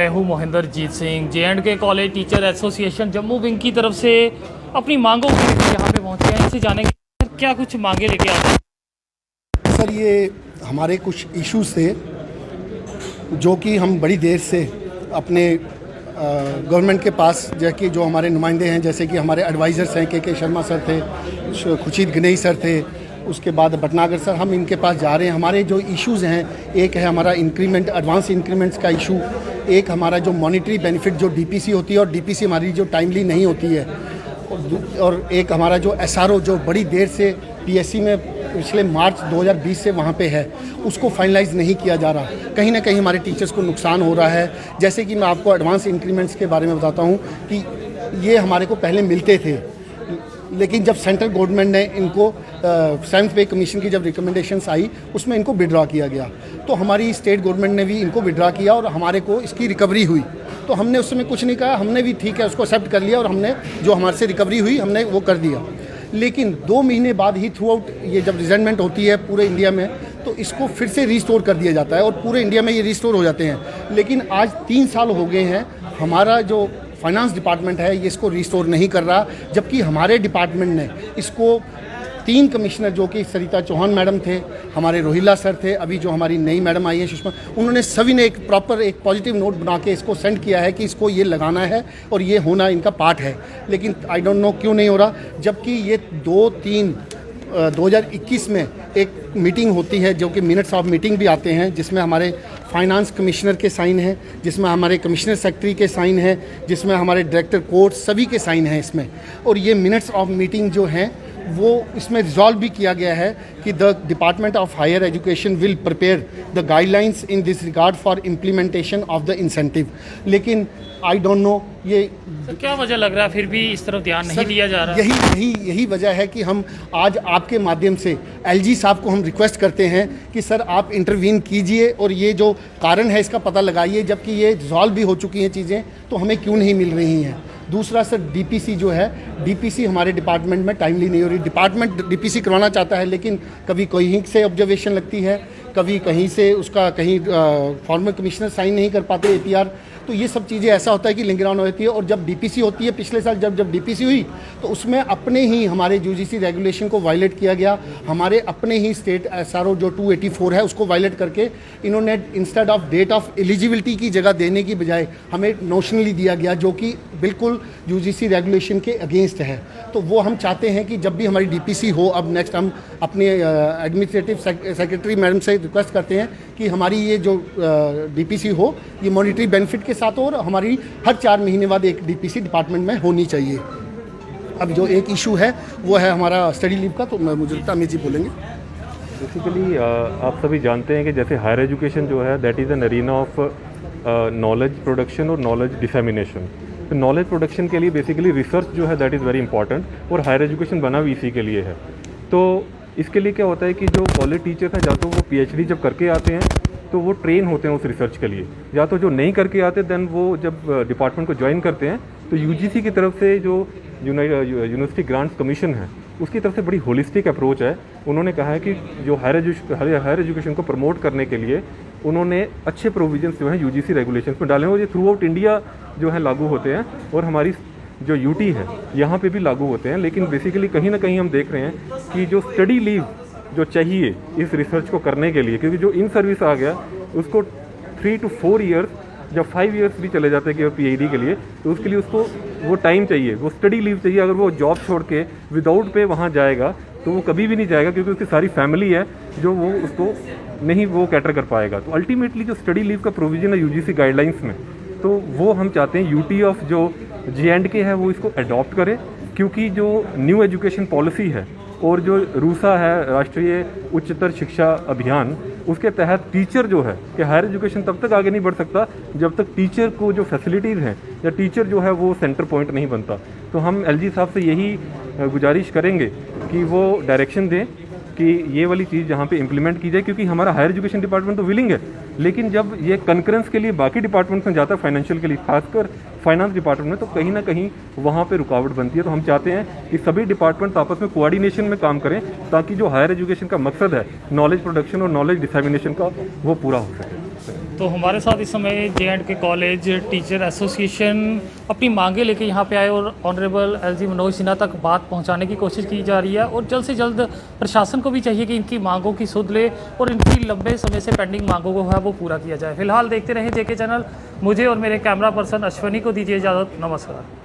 मैं हूँ Mohinderjeet Singh, J&K college teacher association Jammu wing की तरफ से अपनी मांगों के लिए यहाँ पे पहुँचे हैं। इनसे जानेंगे क्या कुछ मांगे लेके आते हैं। सर, ये हमारे कुछ इश्यूज थे जो कि हम बड़ी देर से अपने गवर्नमेंट के पास, जैसे कि जो हमारे नुमाइंदे हैं, जैसे कि हमारे एडवाइज़र्स हैं, के शर्मा सर थे, खुर्शीद गनई सर थे, उसके बाद भटनागर सर, हम इनके पास जा रहे हैं। हमारे जो इश्यूज़ हैं, एक है हमारा इंक्रीमेंट, एडवांस इंक्रीमेंट्स का इशू, एक हमारा जो मॉनिटरी बेनिफिट जो डीपीसी होती है और डीपीसी हमारी जो टाइमली नहीं होती है, और एक हमारा जो एसआरओ जो बड़ी देर से पीएससी में पिछले मार्च 2020 से वहाँ पे है, उसको फाइनलाइज नहीं किया जा रहा। कहीं ना कहीं हमारे टीचर्स को नुकसान हो रहा है। जैसे कि मैं आपको एडवांस इंक्रीमेंट्स के बारे में बताता हूँ कि ये हमारे को पहले मिलते थे, लेकिन जब सेंट्रल गवर्नमेंट ने इनको 7th पे कमीशन की जब रिकमेंडेशंस आई, उसमें इनको विड्रॉ किया गया। तो हमारी स्टेट गवर्नमेंट ने भी इनको विड्रॉ किया और हमारे को इसकी रिकवरी हुई। तो हमने उस समय कुछ नहीं कहा, हमने भी ठीक है उसको एक्सेप्ट कर लिया और हमने जो हमारे से रिकवरी हुई हमने वो कर दिया। लेकिन 2 महीने बाद ही थ्रू आउट ये जब रिजल्टमेंट होती है पूरे इंडिया में, तो इसको फिर से रिस्टोर कर दिया जाता है और पूरे इंडिया में ये रिस्टोर हो जाते हैं। लेकिन आज 3 साल हो गए हैं, हमारा जो फाइनेंस डिपार्टमेंट है ये इसको रिस्टोर नहीं कर रहा, जबकि हमारे डिपार्टमेंट ने इसको 3 कमिश्नर जो कि सरिता चौहान मैडम थे, हमारे रोहिला सर थे, अभी जो हमारी नई मैडम आई है सुषमा, उन्होंने सभी ने एक प्रॉपर एक पॉजिटिव नोट बना के इसको सेंड किया है कि इसको ये लगाना है और ये होना इनका पार्ट है। लेकिन आई डोंट नो क्यों नहीं हो रहा, जबकि ये 2021 में एक मीटिंग होती है जो कि मिनट्स ऑफ मीटिंग भी आते हैं, जिसमें हमारे फाइनेंस कमिश्नर के साइन हैं, जिसमें हमारे कमिश्नर सेक्रेटरी के साइन हैं, जिसमें हमारे डायरेक्टर कोर्ट सभी के साइन हैं इसमें। और ये मिनट्स ऑफ मीटिंग जो हैं वो इसमें रिजॉल्व भी किया गया है कि the department of higher education will prepare the guidelines in this regard for implementation of the incentive. लेकिन आई डोंट नो ये तो क्या वजह लग रहा है फिर भी इस तरफ ध्यान नहीं दिया जा रहा। यही वजह है कि हम आज आपके माध्यम से एलजी साहब को हम रिक्वेस्ट करते हैं कि सर आप इंटरवीन कीजिए और ये जो कारण है इसका पता लगाइए, जबकि ये रिजॉल्व भी हो चुकी हैं चीज़ें, तो हमें क्यों नहीं मिल रही हैं। दूसरा सर, डीपीसी जो है, डीपीसी हमारे डिपार्टमेंट में टाइमली नहीं हो रही। डिपार्टमेंट डीपीसी करवाना चाहता है, लेकिन कभी कहीं से ऑब्जर्वेशन लगती है, कभी कहीं से उसका कहीं फॉर्मर कमिश्नर साइन नहीं कर पाते एपीआर। तो ये सब चीज़ें ऐसा होता है कि लिंग अराउंड होती है। और जब डीपीसी होती है, पिछले साल जब डीपीसी हुई तो उसमें अपने ही हमारे यूजीसी रेगुलेशन को वायलेट किया गया। हमारे अपने ही स्टेट एसआरओ जो 284 है उसको वायलेट करके इन्होंने instead of date of eligibility की जगह देने की बजाय हमें नोशनली दिया गया, जो कि बिल्कुल यूजीसी रेगुलेशन के अगेंस्ट है। तो वो हम चाहते हैं कि जब भी हमारी डीपीसी हो, अब नेक्स्ट हम अपने एडमिनिस्ट्रेटिव सेक्रेटरी मैडम से रिक्वेस्ट करते हैं कि हमारी ये जो डीपीसी हो ये मॉनिटरी बेनिफिट के साथ हो और हमारी हर 4 महीने बाद एक डीपीसी डिपार्टमेंट में होनी चाहिए। अब जो एक इशू है वो है हमारा स्टडी लीव का, तो मुझे लगता है अमित जी बोलेंगे। बेसिकली आप सभी जानते हैं कि जैसे हायर एजुकेशन जो है that is an arena of knowledge production और नॉलेज डिसेमिनेशन। तो नॉलेज प्रोडक्शन के लिए बेसिकली रिसर्च जो है दैट इज़ वेरी इंपॉर्टेंट, और हायर एजुकेशन बना भी इसी के लिए है। तो इसके लिए क्या होता है कि जो कॉलेज टीचर्स हैं, या तो वो पीएचडी जब करके आते हैं तो वो ट्रेन होते हैं उस रिसर्च के लिए, या तो जो नहीं करके आते देन वो जब डिपार्टमेंट को ज्वाइन करते हैं तो यूजीसी की तरफ से जो यूनिवर्सिटी ग्रांट्स कमीशन है उसकी तरफ से बड़ी होलिस्टिक अप्रोच है। उन्होंने कहा है कि जो हायर एजुकेशन को प्रमोट करने के लिए उन्होंने अच्छे प्रोविजंस जो हैं यूजीसी रेगुलेशंस में डाले हैं, और ये थ्रू आउट इंडिया जो है लागू होते हैं, और हमारी जो यूटी है यहाँ पे भी लागू होते हैं। लेकिन बेसिकली कहीं ना कहीं हम देख रहे हैं कि जो स्टडी लीव जो चाहिए इस रिसर्च को करने के लिए, क्योंकि जो इन सर्विस आ गया उसको 3 to 4 ईयर्स, जब 5 ईयर्स भी चले जाते हैं कि पीएचडी के लिए, तो उसके लिए उसको वो टाइम चाहिए, वो स्टडी लीव चाहिए। अगर वो जॉब छोड़ के विदाउट पे वहाँ जाएगा तो वो कभी भी नहीं जाएगा, क्योंकि उसकी सारी फैमिली है जो वो उसको नहीं वो कैटर कर पाएगा। तो अल्टीमेटली जो स्टडी लीव का प्रोविज़न है यूजीसी गाइडलाइंस में, तो वो हम चाहते हैं यूटी ऑफ जो J&K है वो इसको अडॉप्ट करे, क्योंकि जो न्यू एजुकेशन पॉलिसी है और जो रूसा है राष्ट्रीय उच्चतर शिक्षा अभियान, उसके तहत टीचर जो है कि हायर एजुकेशन तब तक आगे नहीं बढ़ सकता जब तक टीचर को जो फैसिलिटीज़ हैं या टीचर जो है वो सेंटर पॉइंट नहीं बनता। तो हम एलजी साहब से यही गुजारिश करेंगे कि वो डायरेक्शन दें कि ये वाली चीज़ जहाँ पे इम्प्लीमेंट की जाए, क्योंकि हमारा हायर एजुकेशन डिपार्टमेंट तो विलिंग है, लेकिन जब ये कंकरेंस के लिए बाकी डिपार्टमेंट्स में जाता है फाइनेंशियल के लिए, खासकर फाइनेंस डिपार्टमेंट में, तो कहीं ना कहीं वहाँ पे रुकावट बनती है। तो हम चाहते हैं कि सभी डिपार्टमेंट आपस में कोऑर्डिनेशन में काम करें, ताकि जो हायर एजुकेशन का मकसद है नॉलेज प्रोडक्शन और नॉलेज डिसेमिनेशन का, वो पूरा हो सके। तो हमारे साथ इस समय जे.एंड.के कॉलेज टीचर एसोसिएशन अपनी मांगे लेके यहाँ पे आए और ऑनरेबल एल.जी. मनोज सिन्हा तक बात पहुँचाने की कोशिश की जा रही है और जल्द से जल्द प्रशासन को भी चाहिए कि इनकी मांगों की सुध ले और इनकी लंबे समय से पेंडिंग मांगों को है वो पूरा किया जाए। फिलहाल देखते रहें जे.के चैनल। मुझे और मेरे कैमरा पर्सन अश्वनी को दीजिए इजाज़त। नमस्कार।